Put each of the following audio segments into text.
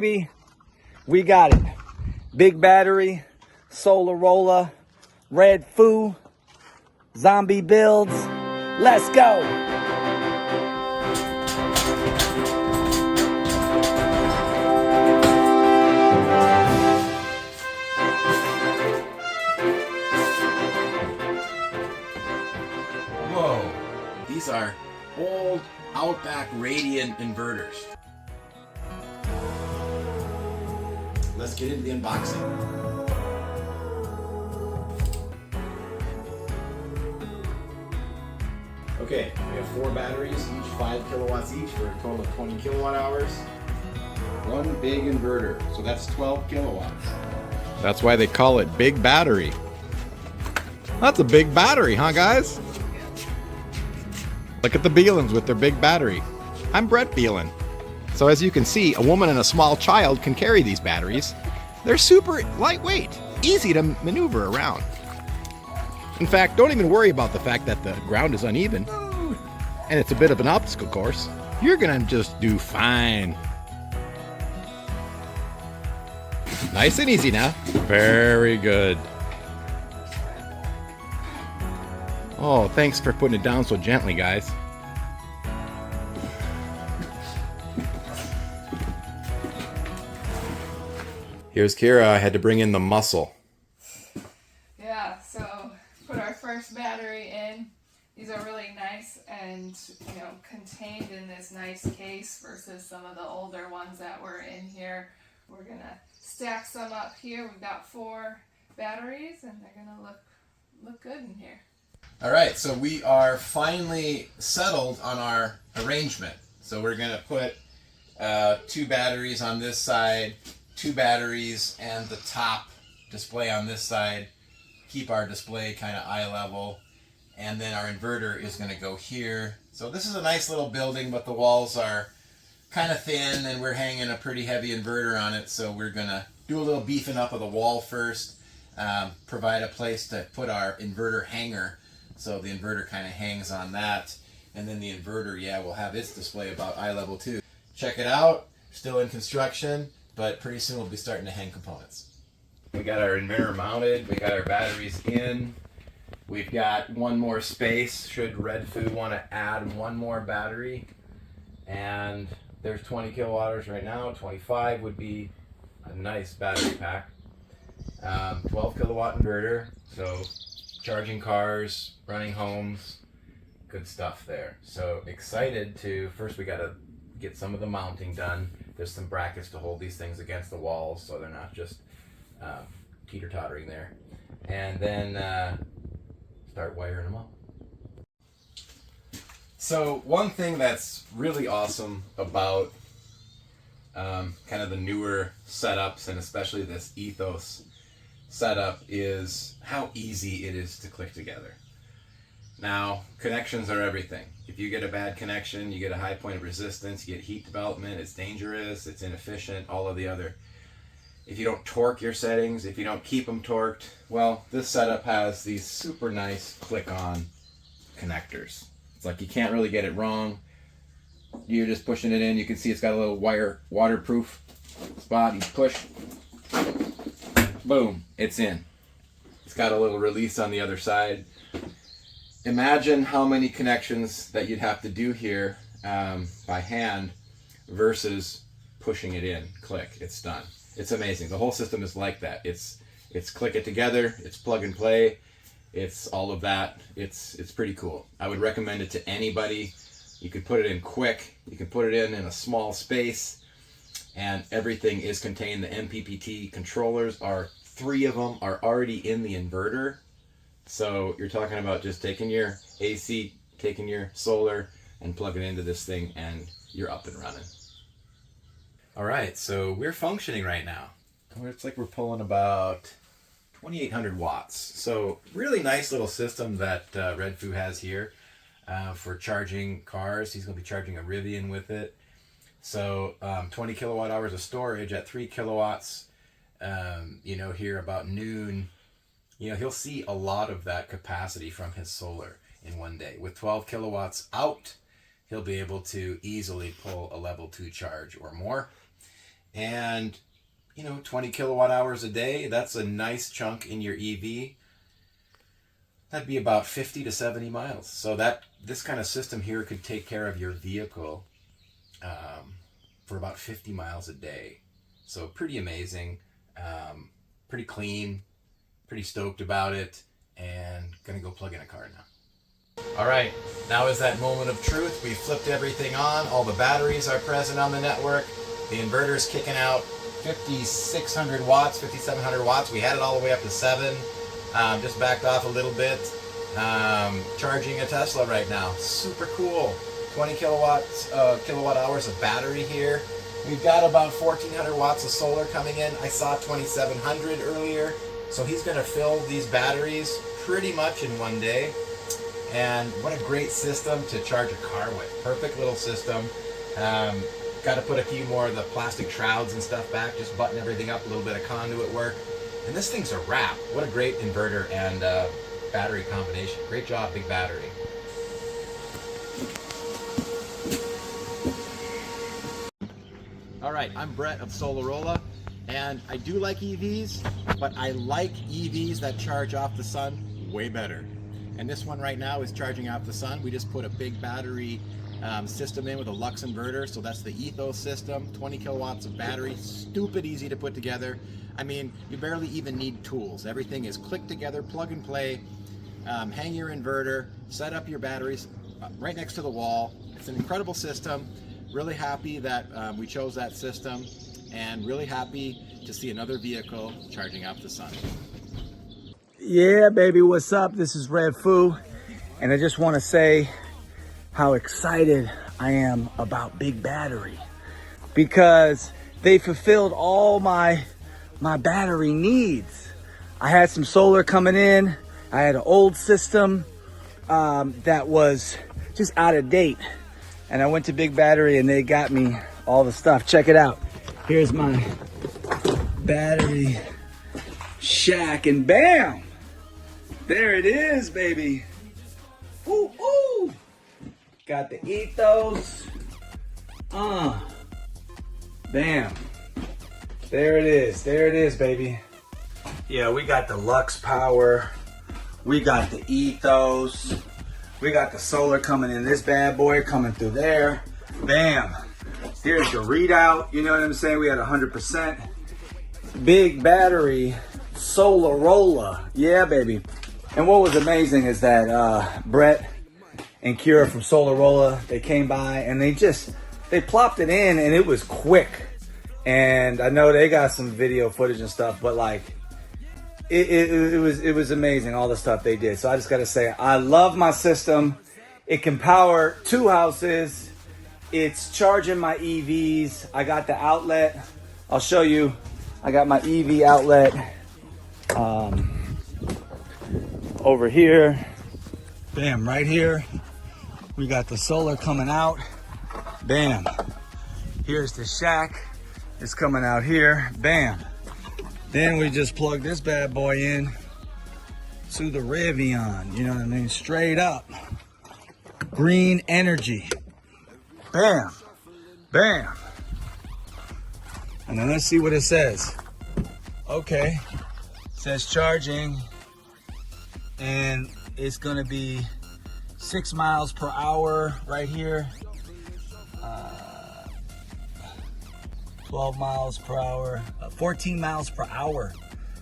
baby. We got it. BigBattery, Solarrolla, Redfoo, zombie builds. Let's go. Whoa, these are old Outback Radiant inverters. Let's get into the unboxing. Okay, we have 4 batteries, each 5 kilowatts each for a total of 20 kilowatt hours. One big inverter, so that's 12 kilowatts. That's why they call it Big Battery. That's a big battery, huh, guys? Look at the Belans with their big battery. I'm Brett Belan. So as you can see, a woman and a small child can carry these batteries. They're super lightweight, easy to maneuver around. In fact, don't even worry about the fact that the ground is uneven and it's a bit of an obstacle course. You're gonna just do fine. Nice and easy now. Very good. Oh, thanks for putting it down so gently, guys. Here's Kira. I had to bring in the muscle. Yeah, so put our first battery in. These are really nice and, contained in this nice case versus some of the older ones that were in here. We're gonna stack some up here. We've got 4 batteries and they're gonna look good in here. All right, so we are finally settled on our arrangement. So we're gonna put 2 batteries on this side, 2 batteries and the top display on this side. Keep our display kind of eye level. And then our inverter is gonna go here. So this is a nice little building, but the walls are kind of thin and we're hanging a pretty heavy inverter on it. So we're gonna do a little beefing up of the wall first, provide a place to put our inverter hanger. So the inverter kind of hangs on that. And then the inverter, will have its display about eye level too. Check it out, still in construction, but pretty soon we'll be starting to hang components. We got our inverter mounted, we got our batteries in. We've got one more space, should Redfoo want to add one more battery. And there's 20 kilowatt right now, 25 would be a nice battery pack. 12 kilowatt inverter, so charging cars, running homes, good stuff there. So excited to, first we got to get some of the mounting done. There's some brackets to hold these things against the walls so they're not just teeter-tottering there. And then start wiring them up. So one thing that's really awesome about kind of the newer setups and especially this Ethos setup is how easy it is to click together. Now, connections are everything. If you get a bad connection, you get a high point of resistance, you get heat development, it's dangerous, it's inefficient, all of the other. If you don't torque your settings, if you don't keep them torqued, well, this setup has these super nice click-on connectors. It's like you can't really get it wrong. You're just pushing it in. You can see it's got a little waterproof spot. You push, boom, it's in. It's got a little release on the other side. Imagine how many connections that you'd have to do here by hand versus pushing it in. Click, it's done. It's amazing. The whole system is like that. It's click it together, it's plug and play, it's all of that. It's pretty cool. I would recommend it to anybody. You could put it in quick, you can put it in a small space, and everything is contained. The MPPT controllers are 3 of them are already in the inverter. So you're talking about just taking your AC, taking your solar, and plugging it into this thing, and you're up and running. All right, so we're functioning right now. It's like we're pulling about 2,800 watts. So really nice little system that Redfoo has here for charging cars. He's going to be charging a Rivian with it. So 20 kilowatt hours of storage at 3 kilowatts, here about noon. He'll see a lot of that capacity from his solar in one day. With 12 kilowatts out, he'll be able to easily pull a level 2 charge or more. And, you know, 20 kilowatt hours a day, that's a nice chunk in your EV. That'd be about 50 to 70 miles. So this kind of system here could take care of your vehicle for about 50 miles a day. So pretty amazing, pretty clean, pretty stoked about it, and gonna go plug in a car now. All right, now is that moment of truth. We flipped everything on. All the batteries are present on the network. The inverter's kicking out 5,600 watts, 5,700 watts. We had it all the way up to 7. Just backed off a little bit. Charging a Tesla right now. Super cool. 20 kilowatt hours of battery here. We've got about 1,400 watts of solar coming in. I saw 2,700 earlier. So he's going to fill these batteries pretty much in one day. And what a great system to charge a car with. Perfect little system. Got to put a few more of the plastic shrouds and stuff back. Just button everything up, a little bit of conduit work. And this thing's a wrap. What a great inverter and battery combination. Great job, BigBattery. All right, I'm Brett of Solarrolla, and I do like EVs, but I like EVs that charge off the sun way better. And this one right now is charging off the sun. We just put a BigBattery system in with a Lux inverter, so that's the Ethos system, 20 kilowatts of battery, stupid easy to put together. I mean, you barely even need tools. Everything is click together, plug and play, hang your inverter, set up your batteries right next to the wall. It's an incredible system. Really happy that we chose that system, and really happy to see another vehicle charging off the sun. Yeah, baby, what's up? This is Redfoo, and I just want to say how excited I am about BigBattery, because they fulfilled all my battery needs. I had some solar coming in. I had an old system that was just out of date, and I went to BigBattery and they got me all the stuff. Check it out. Here's my battery shack, and bam, there it is, baby. Ooh, ooh. Got the Ethos. Bam. There it is. There it is, baby. Yeah, we got the LUXPower. We got the Ethos. We got the solar coming in this bad boy, coming through there. Bam. Here's the readout. You know what I'm saying? We had 100%. BigBattery, Solarrolla. Yeah, baby. And what was amazing is that Brett and Kira from Solarrolla, they came by and they plopped it in, and it was quick. And I know they got some video footage and stuff, but like it was amazing, all the stuff they did. So I just got to say, I love my system. It can power 2 houses. It's charging my EVs. I got the outlet. I'll show you. I got my EV outlet over here. Bam, right here. We got the solar coming out. Bam. Here's the shack. It's coming out here. Bam. Then we just plug this bad boy in to the Rivian. You know what I mean? Straight up. Green energy. Bam. Bam. And then let's see what it says. Okay. It says charging. And it's going to be 6 miles per hour right here. 12 miles per hour, 14 miles per hour.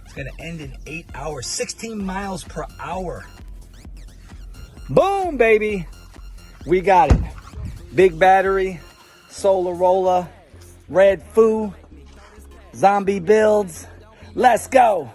It's gonna end in 8 hours, 16 miles per hour. Boom, baby. We got it. BigBattery, Solarrolla, Redfoo, zombie builds. Let's go.